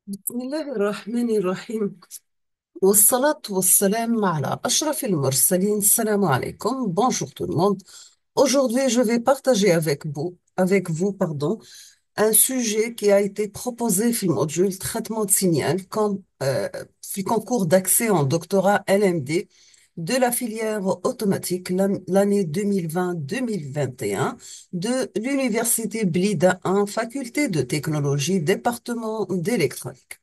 بسم الله الرحمن الرحيم والصلاة والسلام على أشرف المرسلين. Salam alaikum. Bonjour tout le monde. Aujourd'hui, je vais partager avec vous, un sujet qui a été proposé في المودule traitement de signal comme في concours d'accès en doctorat LMD de la filière automatique l'année 2020-2021 de l'université Blida 1, faculté de technologie, département d'électronique.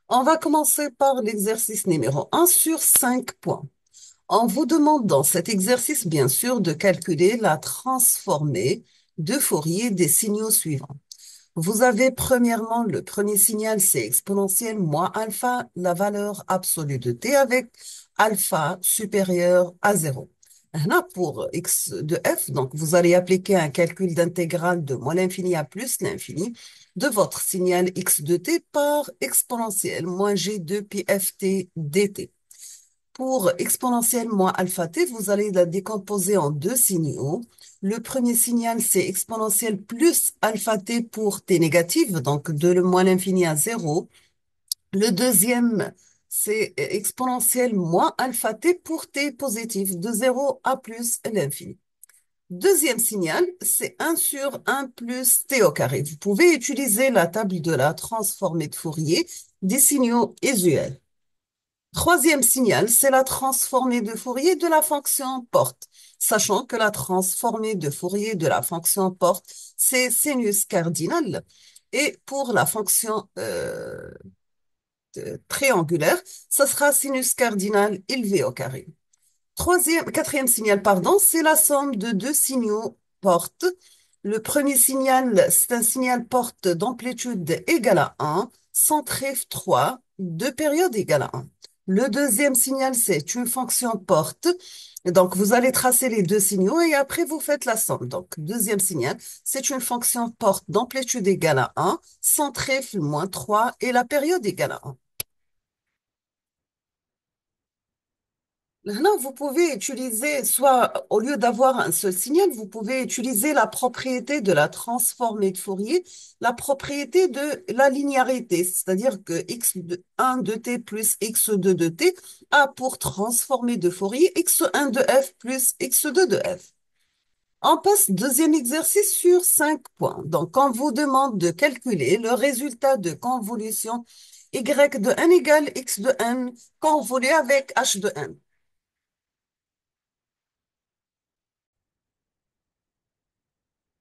On va commencer par l'exercice numéro 1 sur 5 points. On vous demande dans cet exercice, bien sûr, de calculer la transformée de Fourier des signaux suivants. Vous avez premièrement le premier signal, c'est exponentielle moins alpha, la valeur absolue de t avec alpha supérieur à 0. Là, pour x de f, donc vous allez appliquer un calcul d'intégrale de moins l'infini à plus l'infini de votre signal x de t par exponentielle moins g2 pi ft dt. Pour exponentielle moins alpha t, vous allez la décomposer en deux signaux. Le premier signal, c'est exponentielle plus alpha t pour t négative, donc de le moins l'infini à 0. Le deuxième, c'est exponentielle moins alpha t pour t positif, de 0 à plus l'infini. Deuxième signal, c'est 1 sur 1 plus t au carré. Vous pouvez utiliser la table de la transformée de Fourier des signaux usuels. Troisième signal, c'est la transformée de Fourier de la fonction porte. Sachant que la transformée de Fourier de la fonction porte, c'est sinus cardinal. Et pour la fonction triangulaire, ça sera sinus cardinal élevé au carré. Quatrième signal, pardon, c'est la somme de deux signaux porte. Le premier signal, c'est un signal porte d'amplitude égale à 1, centré 3, de période égale à 1. Le deuxième signal, c'est une fonction porte. Donc, vous allez tracer les deux signaux et après, vous faites la somme. Donc, deuxième signal, c'est une fonction porte d'amplitude égale à 1, centré moins 3 et la période égale à 1. Là, vous pouvez utiliser, soit au lieu d'avoir un seul signal, vous pouvez utiliser la propriété de la transformée de Fourier, la propriété de la linéarité, c'est-à-dire que x1 de t plus x2 de t a pour transformée de Fourier x1 de f plus x2 de f. On passe deuxième exercice sur 5 points. Donc, on vous demande de calculer le résultat de convolution y de n égale x de n convolue avec h de n.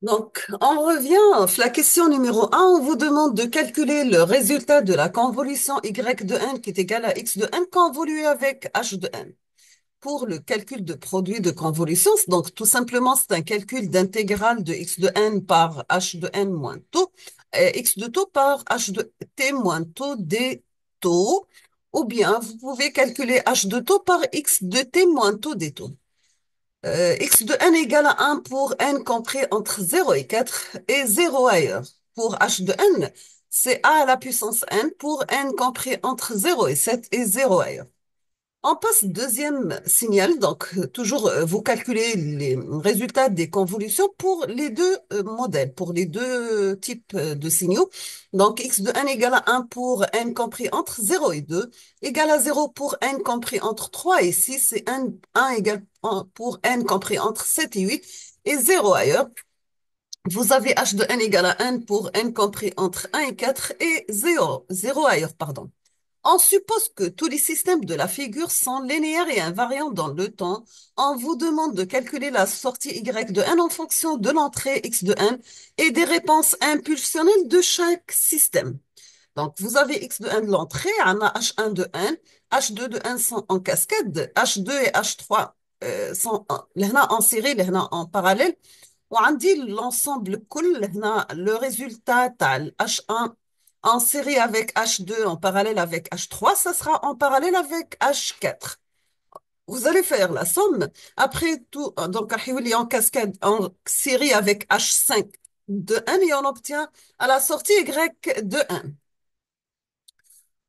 Donc, on revient, la question numéro un, on vous demande de calculer le résultat de la convolution y de n qui est égal à x de n convolué avec h de n. Pour le calcul de produit de convolution, donc tout simplement, c'est un calcul d'intégrale de x de n par h de n moins taux, x de taux par h de t moins taux des taux, ou bien vous pouvez calculer h de taux par x de t moins taux des taux. X de n égale à 1 pour n compris entre 0 et 4 et 0 ailleurs. Pour h de n, c'est a à la puissance n pour n compris entre 0 et 7 et 0 ailleurs. On passe deuxième signal, donc toujours vous calculez les résultats des convolutions pour les deux modèles, pour les deux types de signaux. Donc x de n égale à 1 pour n compris entre 0 et 2, égale à 0 pour n compris entre 3 et 6, et 1 égale pour n compris entre 7 et 8, et 0 ailleurs. Vous avez h de n égale à 1 pour n compris entre 1 et 4 et 0 ailleurs, pardon. On suppose que tous les systèmes de la figure sont linéaires et invariants dans le temps. On vous demande de calculer la sortie y de n en fonction de l'entrée x de n et des réponses impulsionnelles de chaque système. Donc, vous avez x de n de l'entrée, on a h1 de n, h2 de n sont en cascade, h2 et h3 sont là en série, là en parallèle. وعندي l'ensemble كل هنا le résultat تاع H1 en série avec H2 en parallèle avec H3, ça sera en parallèle avec H4. Vous allez faire la somme. Après tout, donc il est en cascade en série avec H5 de 1 et on obtient à la sortie Y de 1.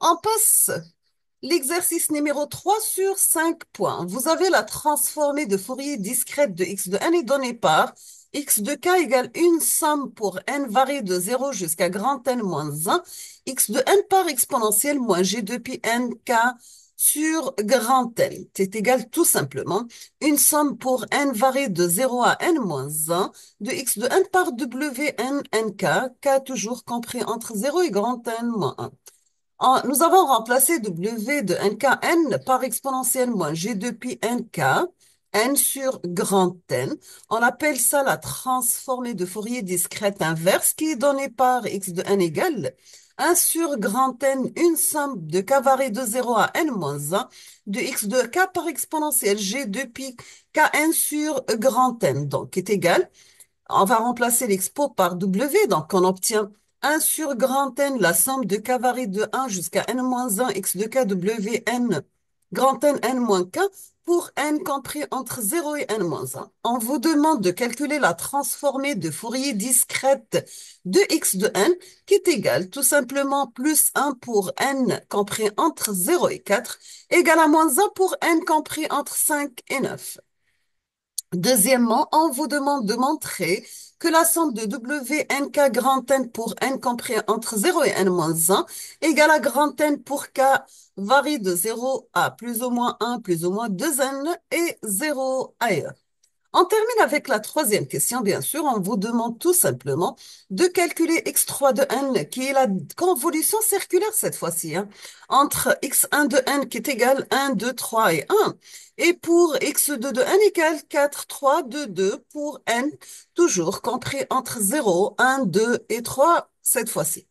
On passe l'exercice numéro 3 sur 5 points. Vous avez la transformée de Fourier discrète de x de n est donnée par x de k égale une somme pour n varie de 0 jusqu'à grand N moins 1, x de n par exponentielle moins g de pi n k sur grand N. C'est égal tout simplement une somme pour n varie de 0 à n moins 1 de x de n par w n n k, k toujours compris entre 0 et grand N moins 1. Nous avons remplacé W de nkn par exponentielle moins g de pi nk, n sur grand N. On appelle ça la transformée de Fourier discrète inverse qui est donnée par x de n égale 1 sur grand N, une somme de k varie de 0 à n moins 1 de x de k par exponentielle g de pi kn sur grand N, donc est égal. On va remplacer l'expo par W, donc on obtient 1 sur grand N, la somme de k varie de 1 jusqu'à n-1 x de k W n, grand N, n-k, pour n compris entre 0 et n-1. On vous demande de calculer la transformée de Fourier discrète de x de n, qui est égale tout simplement plus 1 pour n compris entre 0 et 4, égale à moins 1 pour n compris entre 5 et 9. Deuxièmement, on vous demande de montrer que la somme de WNK grand N pour N compris entre 0 et N-1 égale à grand N pour K varie de 0 à plus ou moins 1, plus ou moins 2N et 0 ailleurs. On termine avec la troisième question, bien sûr. On vous demande tout simplement de calculer x3 de n, qui est la convolution circulaire cette fois-ci, hein, entre x1 de n qui est égal 1, 2, 3 et 1, et pour x2 de n égale 4, 3, 2, 2 pour n, toujours compris entre 0, 1, 2 et 3 cette fois-ci.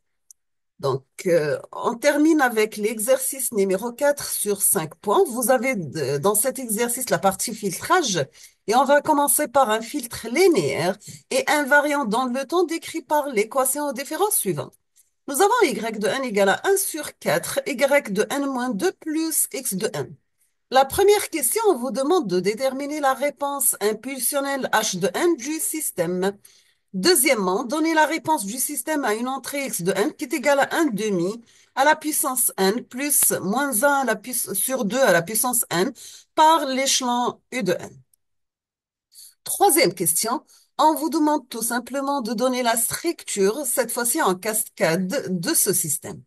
Donc, on termine avec l'exercice numéro 4 sur 5 points. Vous avez dans cet exercice la partie filtrage et on va commencer par un filtre linéaire et invariant dans le temps décrit par l'équation de différence suivante. Nous avons y de n égale à 1 sur 4, y de n moins 2 plus x de n. La première question, on vous demande de déterminer la réponse impulsionnelle h de n du système. Deuxièmement, donner la réponse du système à une entrée x de n qui est égale à 1 demi à la puissance n plus moins 1 à la sur 2 à la puissance n par l'échelon u de n. Troisième question, on vous demande tout simplement de donner la structure, cette fois-ci en cascade, de ce système.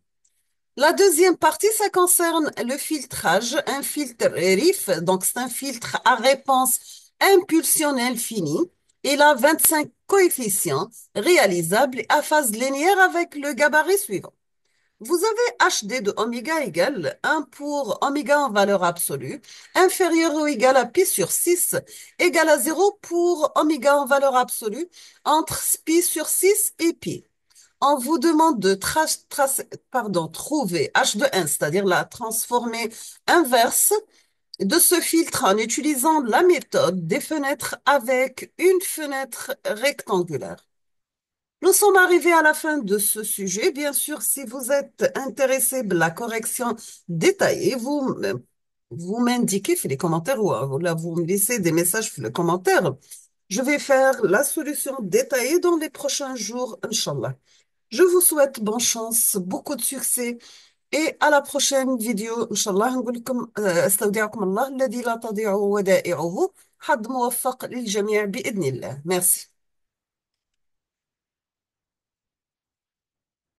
La deuxième partie, ça concerne le filtrage, un filtre RIF, donc c'est un filtre à réponse impulsionnelle finie. Il a 25 coefficients réalisables à phase linéaire avec le gabarit suivant. Vous avez HD de oméga égale 1 pour oméga en valeur absolue, inférieur ou égal à pi sur 6, égal à 0 pour oméga en valeur absolue, entre pi sur 6 et pi. On vous demande de trouver h de n, c'est-à-dire la transformée inverse de ce filtre en utilisant la méthode des fenêtres avec une fenêtre rectangulaire. Nous sommes arrivés à la fin de ce sujet. Bien sûr, si vous êtes intéressé par la correction détaillée, vous m'indiquez dans les commentaires ou là, vous me laissez des messages dans les commentaires. Je vais faire la solution détaillée dans les prochains jours, Inch'Allah. Je vous souhaite bonne chance, beaucoup de succès et à la prochaine vidéo Inch'Allah. نقول لكم استودعكم الله الذي لا تضيع ودائعه حظ موفق للجميع بإذن الله. Merci.